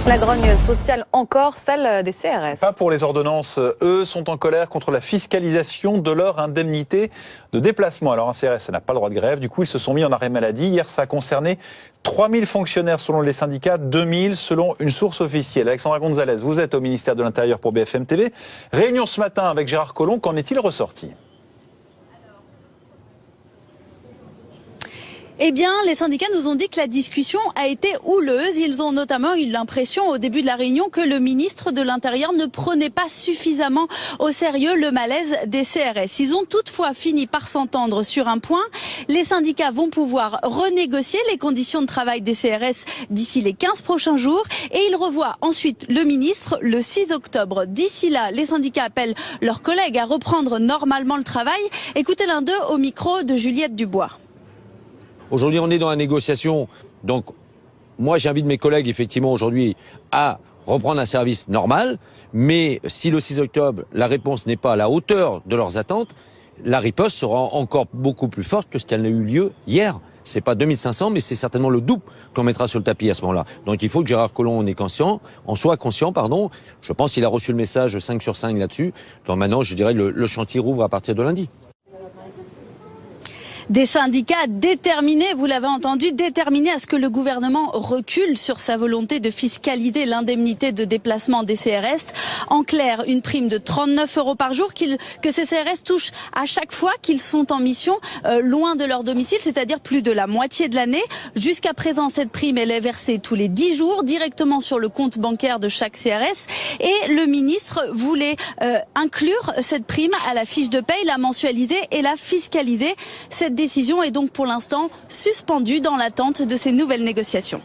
La grogne sociale encore, celle des CRS. Pas pour les ordonnances. Eux sont en colère contre la fiscalisation de leur indemnité de déplacement. Alors un CRS, ça n'a pas le droit de grève. Du coup, ils se sont mis en arrêt maladie. Hier, ça a concerné 3000 fonctionnaires selon les syndicats, 2000 selon une source officielle. Alexandra Gonzalez, vous êtes au ministère de l'Intérieur pour BFM TV. Réunion ce matin avec Gérard Collomb. Qu'en est-il ressorti ? Eh bien, les syndicats nous ont dit que la discussion a été houleuse. Ils ont notamment eu l'impression au début de la réunion que le ministre de l'Intérieur ne prenait pas suffisamment au sérieux le malaise des CRS. Ils ont toutefois fini par s'entendre sur un point. Les syndicats vont pouvoir renégocier les conditions de travail des CRS d'ici les 15 prochains jours et ils revoient ensuite le ministre le 6 octobre. D'ici là, les syndicats appellent leurs collègues à reprendre normalement le travail. Écoutez l'un d'eux au micro de Juliette Dubois. Aujourd'hui, on est dans la négociation. Donc, moi, j'invite mes collègues, effectivement, aujourd'hui, à reprendre un service normal. Mais si le 6 octobre, la réponse n'est pas à la hauteur de leurs attentes, la riposte sera encore beaucoup plus forte que ce qu'elle a eu lieu hier. C'est pas 2500, mais c'est certainement le double qu'on mettra sur le tapis à ce moment-là. Donc, il faut que Gérard Collomb en soit conscient. Je pense qu'il a reçu le message 5 sur 5 là-dessus. Donc maintenant, je dirais, le chantier rouvre à partir de lundi. Des syndicats déterminés, vous l'avez entendu, déterminés à ce que le gouvernement recule sur sa volonté de fiscaliser l'indemnité de déplacement des CRS. En clair, une prime de 39 € par jour que ces CRS touchent à chaque fois qu'ils sont en mission loin de leur domicile, c'est-à-dire plus de la moitié de l'année. Jusqu'à présent, cette prime, elle est versée tous les 10 jours directement sur le compte bancaire de chaque CRS. Et le ministre voulait inclure cette prime à la fiche de paye, la mensualiser et la fiscaliser. Cette décision est donc pour l'instant suspendue dans l'attente de ces nouvelles négociations.